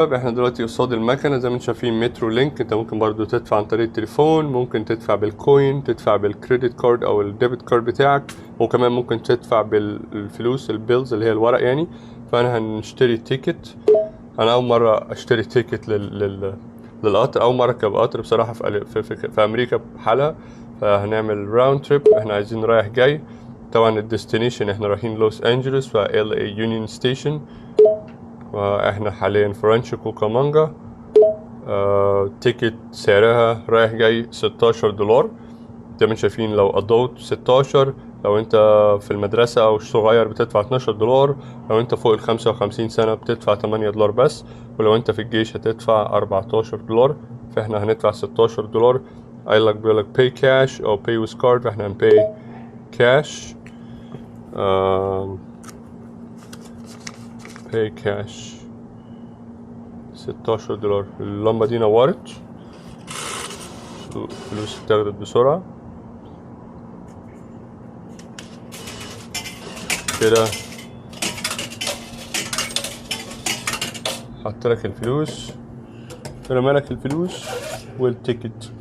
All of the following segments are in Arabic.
طيب احنا دلوقتي قصاد المكنة زي ما انتم شايفين مترو لينك. انت ممكن برضو تدفع عن طريق التليفون، ممكن تدفع بالكوين، تدفع بالكريدت كارد او الديبت كارد بتاعك، وكمان ممكن تدفع بالفلوس البيلز اللي هي الورق يعني. فانا هنشتري تيكت. انا اول مرة اشتري تيكت للقطر، اول مرة اركب قطر بصراحة في امريكا بحالها. فهنعمل راوند تريب، احنا عايزين رايح جاي. طبعا الديستنيشن احنا رايحين لوس انجلوس ف LA يونيون ستيشن، واحنا حاليا في رانشو كوكامانجا. تيكت سعرها رايح جاي $16 زي ما شايفين. لو ادولت 16، لو انت في المدرسة او صغير بتدفع $12، لو انت فوق ال55 سنة بتدفع $8 بس، ولو انت في الجيش هتدفع $14. فاحنا هندفع $16. قايلك بيقولك pay cash او pay with card، فاحنا هنpay cash. pay cash $16. اللمبة دي نورت، فلوس اتاخدت بسرعة كده. حطلك الفلوس، رمالك الفلوس والتيكت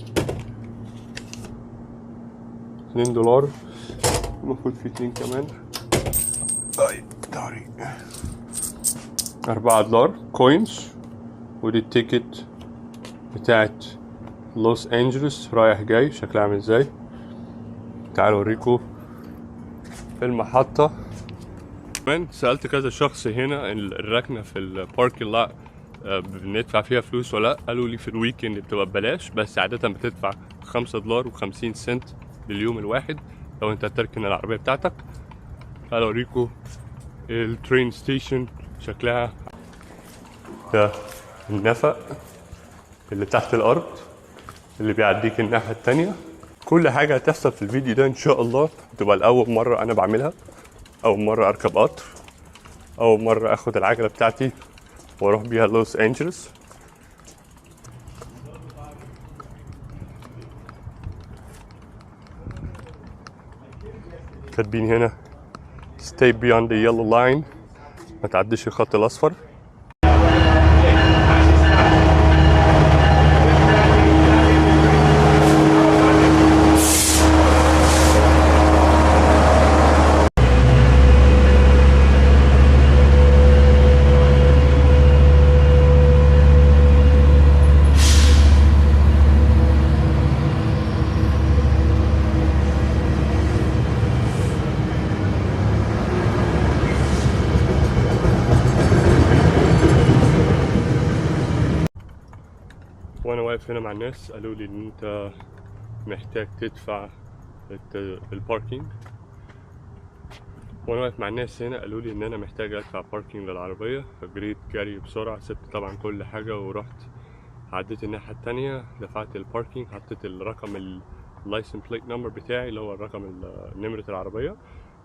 $2. المفروض في 2 كمان. اي داري $4 كوينز. ودي التيكت بتاعت لوس انجلوس رايح جاي، شكلها عامل ازاي. تعالوا اوريكم في المحطة. كمان سألت كذا شخص هنا الركنة في الباركنج لوت بندفع فيها فلوس ولا لا. قالوا لي في الويكند بتبقى ببلاش، بس عادة بتدفع $5.50 لليوم الواحد لو انت تركن العربية بتاعتك. تعالوا اوريكم الترين ستيشن شكلها. ده النفق اللي تحت الارض اللي بيعديك الناحية التانية. كل حاجة هتحصل في الفيديو ده ان شاء الله تبقى لأول مرة انا بعملها. اول مرة اركب قطر، اول مرة اخد العجلة بتاعتي واروح بيها لوس انجلوس. كاتبين هنا stay beyond the yellow line، ما تعديش الخط الاصفر. وانا واقف هنا مع الناس قالوا لي ان انت محتاج تدفع الباركينج. وانا واقف مع الناس هنا قالوا لي ان انا محتاج ادفع باركينج للعربيه. فجريت جري بسرعه، سبت طبعا كل حاجه ورحت عديت الناحيه التانية، دفعت الباركينج، حطيت الرقم اللايسن بليت نمبر بتاعي اللي هو الرقم نمره العربيه،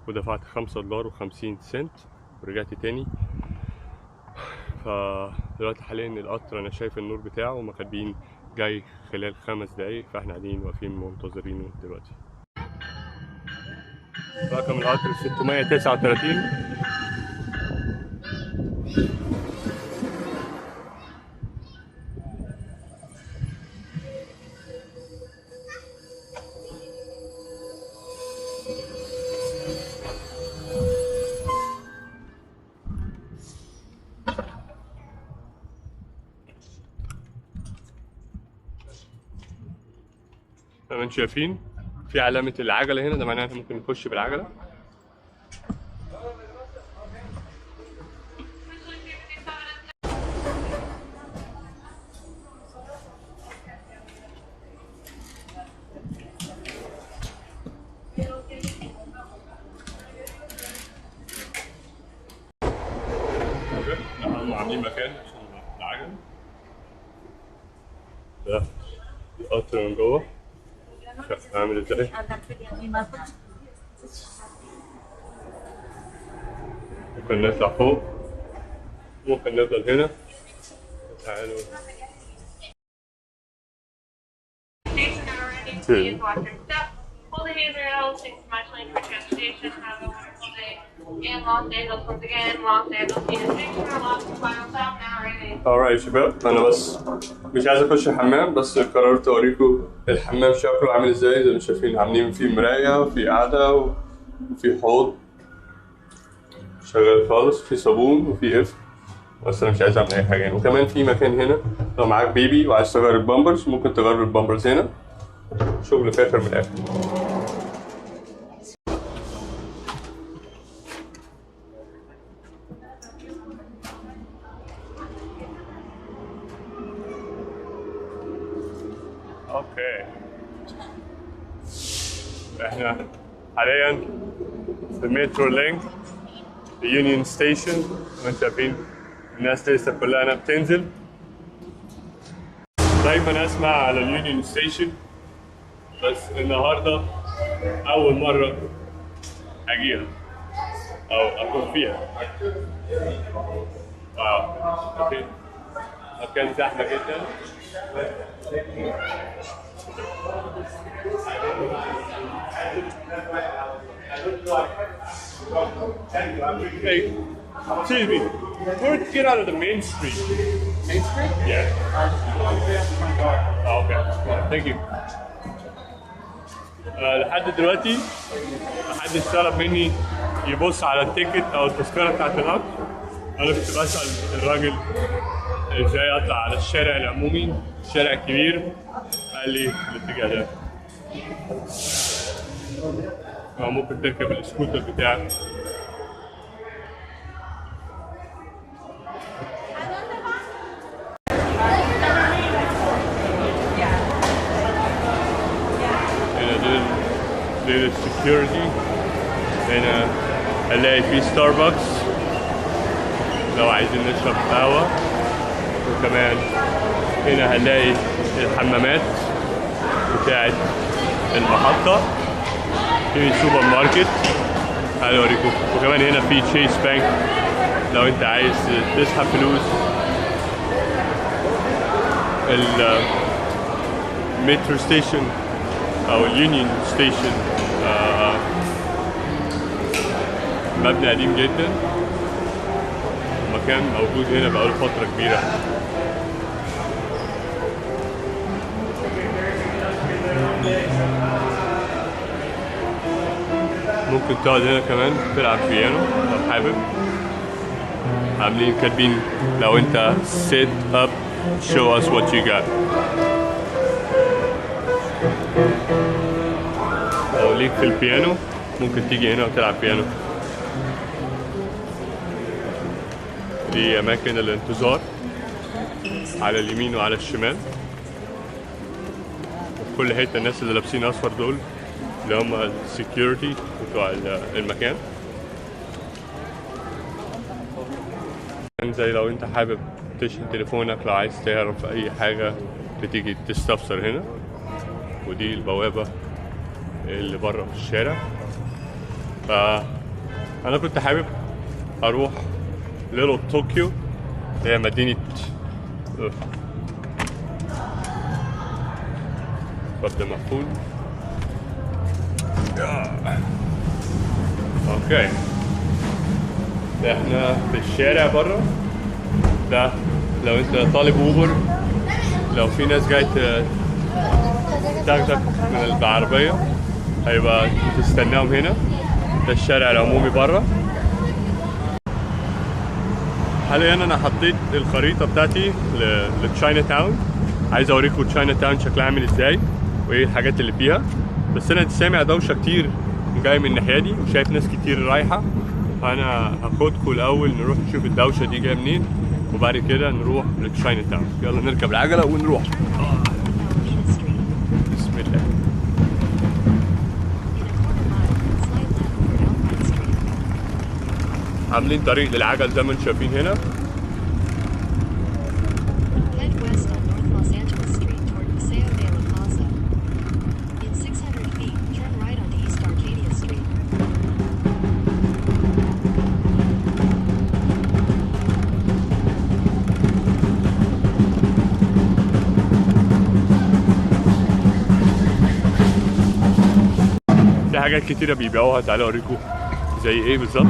ودفعت $5.50 ورجعت تاني. فدلوقتي حاليا القطر انا شايف النور بتاعه ومكاتبين جاي خلال 5 دقايق، فاحنا قاعدين واقفين منتظرينه دلوقتي. رقم القطر 639. زي ما انتم شايفين في علامة العجلة هنا، ده معناه ان ممكن نخش بالعجلة. هم عاملين مكان عشان العجل. ده القطر من جوه عامل ازاي. ممكن نطلع فوق، ممكن نفضل هنا. تعالوا Please watch your step, hold the handrails, thanks so much, Lane, for transportation, have a wonderful day. In Los Angeles, once again, Los Angeles, picture, lost final stop now, ready. alright يا شباب، انا بس مش عايز اخش الحمام، بس قررت اوريكم الحمام شكله عامل ازاي. زي ما شايفين عاملين فيه مراية وفي قعدة وفي حوض شغال خالص، في صابون وفي قفل، بس انا مش عايز اعمل اي حاجة يعني. وكمان في مكان هنا لو معاك بيبي وعايز تغير البامبرز ممكن تغير البامبرز هنا. شغل فاخر من الاخر. اوكي، احنا حاليا في مترو لينك في يونيون ستيشن، وانتم شايفين الناس لسه كلها هنا بتنزل. دايما اسمع على اليونيون ستيشن، بس النهارده اول مره اجيها او اكون فيها. واو، اوكي، مكان زحمه جدا. Hey, excuse me. Where to get out of the main street? Main Street? Yeah. Oh, okay. Thank you. لحد دلوقتي محدش طلب مني يبص على التيكت او التذكره بتاعت القطر. انا كنت بسال الراجل ازاي اطلع على الشارع العمومي، الشارع الكبير، قال لي الاتجاه ده. او ممكن تركب السكوتر بتاعك. هنا دي السكيورتي. هنا هنلاقي في ستاربكس لو عايزين نشرب قهوة، وكمان هنا هنلاقي الحمامات بتاعت المحطة، في سوبر ماركت. تعالوا اوريكم. وكمان هنا في تشيس بانك لو انت عايز تسحب فلوس. المترو ستيشن او اليونيون ستيشن مبنى قديم جدا، مكان موجود هنا بقاله فترة كبيرة. ممكن تقعد هنا كمان تلعب بيانو لو حابب. عاملين كاتبين لو انت sit up show us what you got. لو ليك في البيانو ممكن تيجي هنا وتلعب بيانو. دي أماكن الانتظار على اليمين وعلى الشمال. وفي كل حتة الناس اللي لابسين أصفر دول اللي هم السكيورتي بتوع المكان. زي لو انت حابب تشحن تليفونك، لو عايز تعرف أي حاجة بتيجي تستفسر هنا. ودي البوابة اللي بره في الشارع. فأنا كنت حابب أروح ليتل طوكيو، هي مدينة باب مقفول. اوكي، احنا في الشارع بره ده. لو انت طالب اوبر، لو في ناس جاي تاخدك من العربية هيبقى تستناهم هنا. ده الشارع العمومي بره. حاليا انا حطيت الخريطة بتاعتي لتشاينا تاون. عايز اوريكم تشاينا تاون شكلها عامل ازاي وايه الحاجات اللي فيها. بس انا سامع دوشة كتير جاي من الناحية دي وشايف ناس كتير رايحة، فانا هاخدكم الاول نروح نشوف الدوشة دي جاية منين، وبعد كده نروح لتشاينا تاون. يلا نركب العجلة ونروح. بسم الله. عاملين طريق للعجل زي ما انتم شايفين هنا. في حاجات كتيرة بيبيعوها، تعالوا اوريكم زي ايه بالظبط؟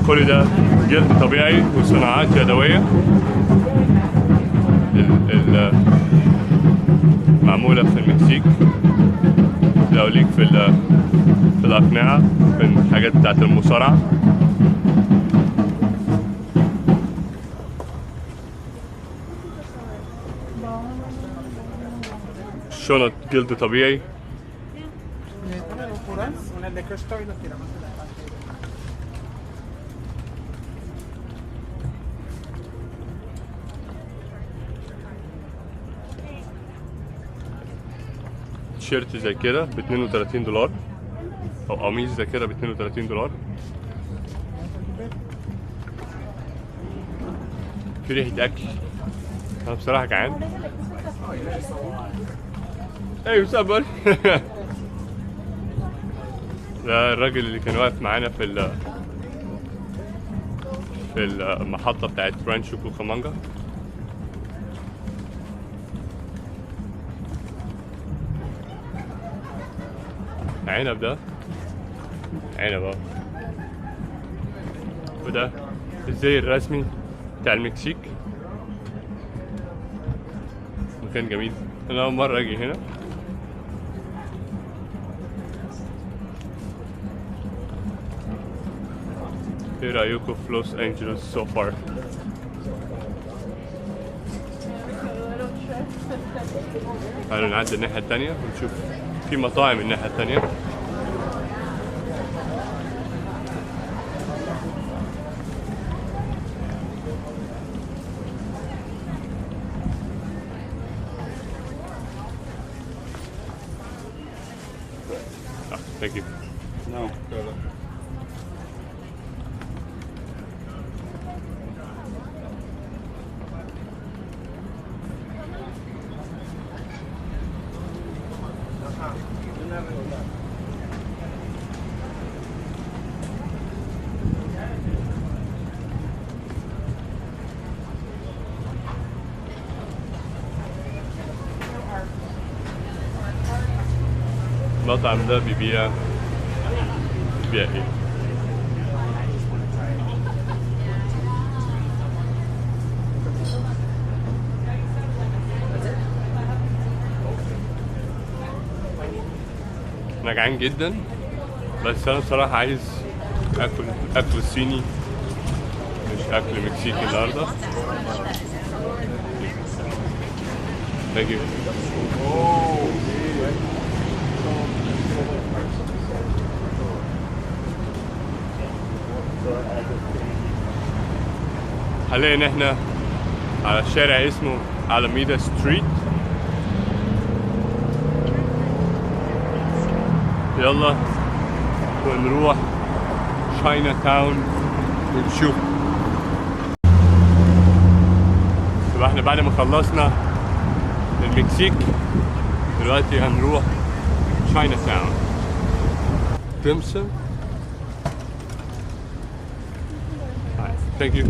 كل ده جلد طبيعي وصناعات يدوية معمولة في المكسيك. لو ليك في الأقنعة، في الحاجات بتاعت المصارعة. شنط جلد طبيعي. تيشيرت زي كده ب 32 دولار، او قميص زي كده ب 32 دولار. في ريحة أكل، أنا بصراحة جعان. أيوة صبر. ده الراجل اللي كان واقف معانا في المحطة بتاعت رانشو كوكامانجا. عنب، ده عنب اهو. وده الزي الرسمي بتاع المكسيك. مكان جميل، انا اول مرة اجي هنا. ايه رأيكم في لوس انجلوس سو فار؟ تعالوا نعدي الناحية التانية ونشوف في مطاعم الناحية التانية. Thank you. No. المطعم ده بيبيع ايه؟ انا جعان جدا، بس انا بصراحة عايز اكل صيني مش اكل مكسيكي النهارده. Thank you. حاليا احنا على شارع اسمه ألاميدا ستريت. يلا ونروح شاينا تاون ونشوف. يبقى احنا بعد ما خلصنا المكسيك دلوقتي هنروح شاينا تاون. دمسم. Thank you.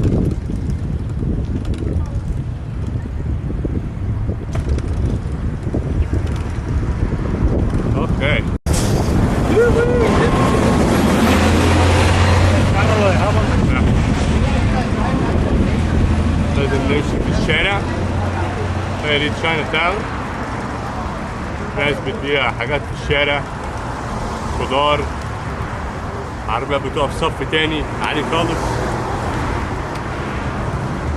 Okay. لازم نمشي في الشارع. هي دي تشاينا تاون. ناس بتبيع حاجات في الشارع، خضار، عربية بتقف صف تاني عادي خالص.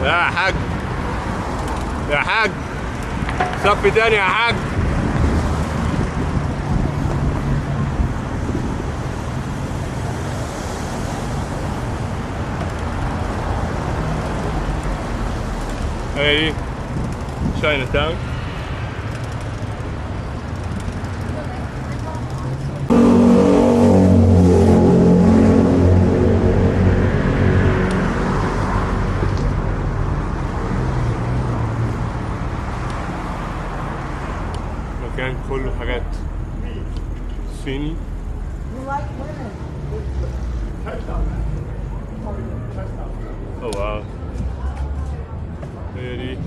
يا حاج، يا حاج، صف تاني يا حاج. هي دي شاينا تاون. مكان كله حاجات صيني. Oh wow. هي دي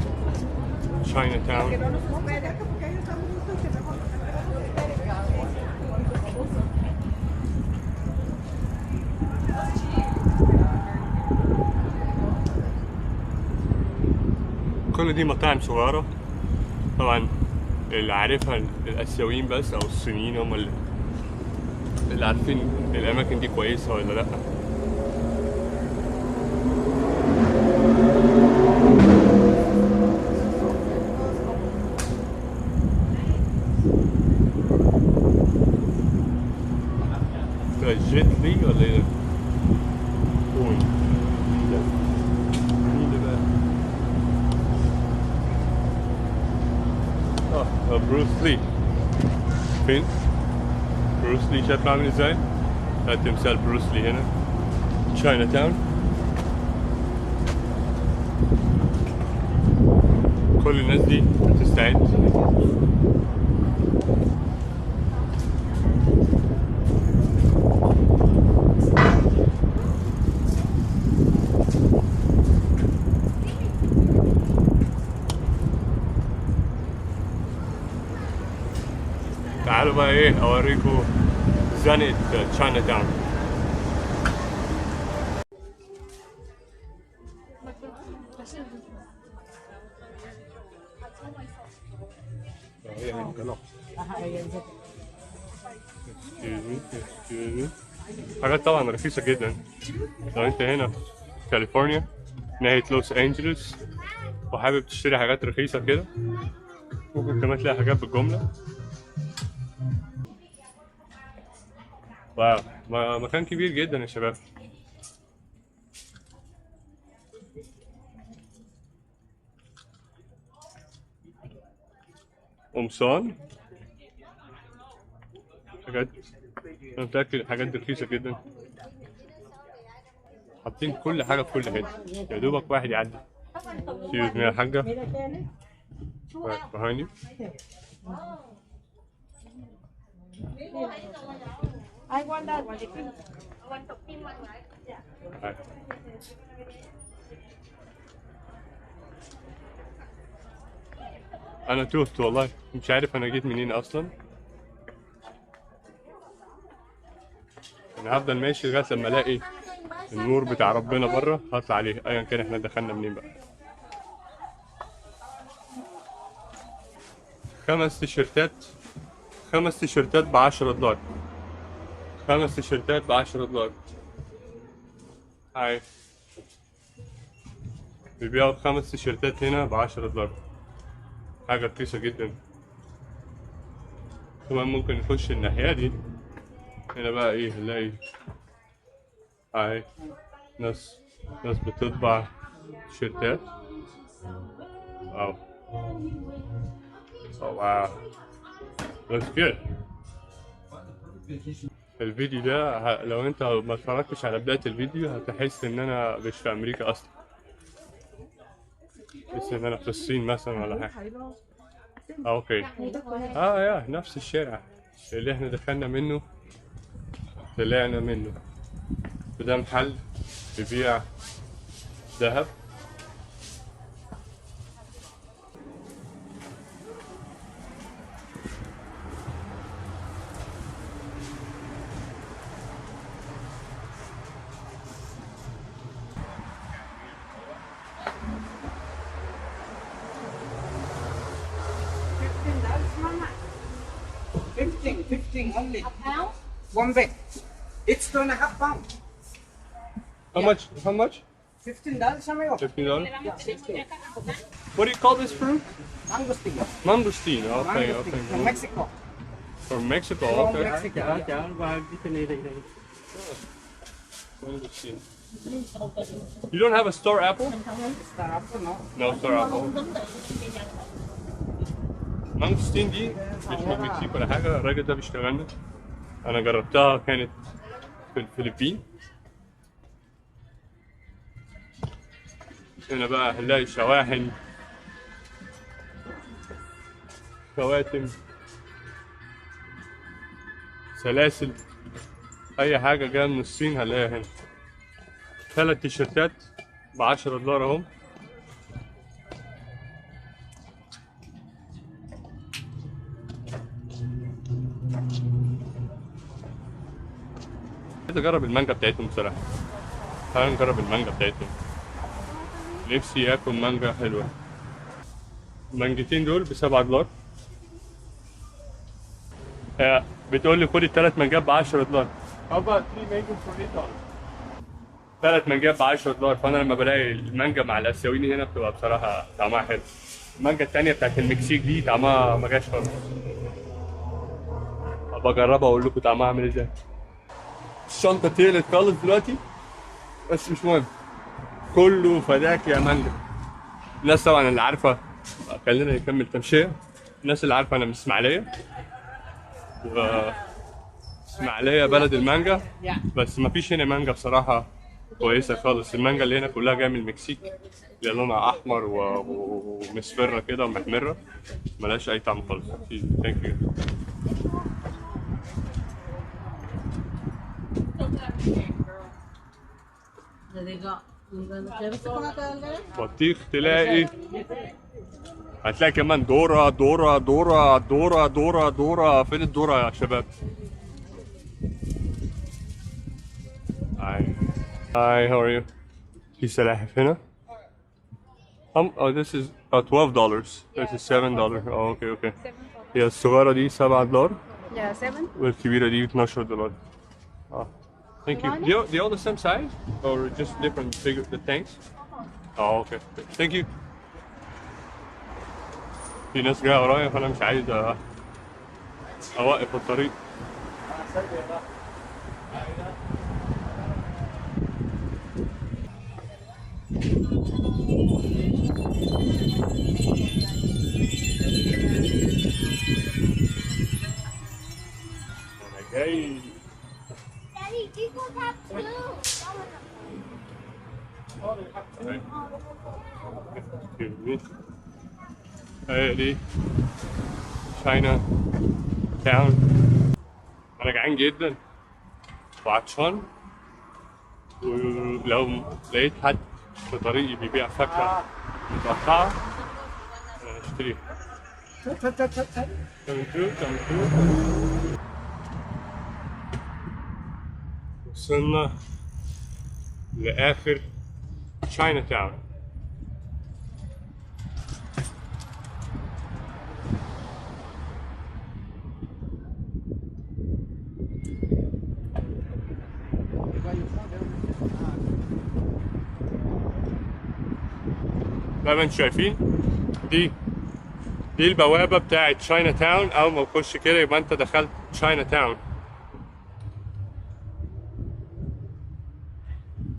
China Town. كل دي مطاعم صغيرة طبعا، اللي عارفها الآسيويين بس أو الصينيين هم اللي عارفين الأماكن دي كويسة ولا لأ. ده جيت لي ولا ايه ده؟ كوين ده مين ده بقى؟ بروس لي. فين؟ بروس لي شايف عامل ازاي؟ ده تمثال بروس لي هنا تشاينا تاون. كل الناس دي بتستعد تعالوا بقى ايه اوريكم زنقة تشاينا تاون. حاجات طبعا رخيصة جدا. لو انت هنا في كاليفورنيا ناحية لوس انجلوس وحابب تشتري حاجات رخيصة كده، ممكن كمان تلاقي حاجات بالجملة. واو، مكان كبير جدا يا شباب. قمصان، حاجات انا متأكد حاجات رخيصة جدا. حاطين كل حاجة في كل حتة، يا دوبك واحد يعدي. Excuse me يا حاجة. Right behind you. I want that one. Right. أنا تهت والله، مش عارف أنا جيت منين أصلا. أنا هفضل ماشي لغاية لما ألاقي النور بتاع ربنا بره هطلع عليه أيا كان إحنا دخلنا منين بقى. 5 تيشيرتات ب$10. 5 تيشيرتات ب$10. هاي بيبيعوا 5 تيشيرتات هنا ب$10. حاجة رخيصة جدا. كمان ممكن نخش الناحية دي، هنا بقى ايه نلاقي هاي ناس بتطبع تيشيرتات. واو واو that's good. الفيديو ده لو انت ما اتفرجتش على بداية الفيديو هتحس ان انا مش في امريكا اصلا، تحس ان انا في الصين مثلا ولا حاجة. اوكي يا نفس الشارع اللي احنا دخلنا منه طلعنا منه. وده محل بيبيع ذهب. $15 only. A pound? One bag. It's 2.5 pounds. How much? $15, amigo. $15. Yeah, 15. What do you call this fruit? Mangosteen. Mangosteen. Okay, Mangosteen from okay. Mexico. From Mexico. From Okay. Mexico. Yeah. Mangosteen. You don't have a store apple? Star apple, no. No store apple. مانجوستين دي مش من المكسيك ولا حاجة. الراجل ده بيشتغلنا، أنا جربتها كانت في الفلبين. هنا بقى هنلاقي شواحن، خواتم، سلاسل، أي حاجة جاية من الصين هنلاقيها هنا. 3 تيشيرتات ب$10 اهم. عايز اجرب المانجا بتاعتهم بصراحة. تعالى نجرب المانجا بتاعتهم. نفسي اكل مانجا حلوة. المانجتين دول ب$7. بتقول لي خد ال3 مانجات ب$10. How about 3 mangoes for $8؟ 3 مانجات ب$10. فانا لما بلاقي المانجا مع الاسيويين هنا بتبقى بصراحة طعمها حلو. المانجا التانية بتاعت المكسيك دي طعمها ما جاش خالص. ابقى اجربها واقول لكم طعمها عامل ازاي. الشنطة تقلت خالص دلوقتي بس مش مهم. كله فداك يا مانجا. الناس طبعا اللي عارفة خلينا نكمل تمشية. الناس اللي عارفة انا من اسماعيلية. اسماعيلية بلد المانجا. بس ما فيش هنا مانجا بصراحة كويسة خالص. المانجا اللي هنا كلها جاية من المكسيك اللي لونها أحمر ومصفرة كده ومحمرة. ملهاش أي طعم خالص. ثانك يو. بطيخ تلاقي. هتلاقي كمان دورة دورة دورة دورة دورة دورة. فين الدورة يا شباب؟ Hi, how are you? في سلاحف هنا. Oh, this is $12. This is $7. Oh, okay, okay. هي الصغيرة دي $7 Yeah, 7. والكبيرة دي $12. Oh, thank you. They all the same size or just different bigger the tanks? Oh, okay. Thank you. في ناس جاية ورايا فأنا مش عايز أوقف الطريق. أنا جاي. Daddy, these ones have blue. دي تشاينا تاون. انا جعان جدا وعطشان ولو لقيت حد في طريقي بيبيع فاكهة متقطعة اشتريها. وصلنا لآخر تشاينا تاون. زي ما انتم شايفين دي البوابة بتاعت تشاينا تاون. أول ما تخش كده يبقى أنت دخلت تشاينا تاون.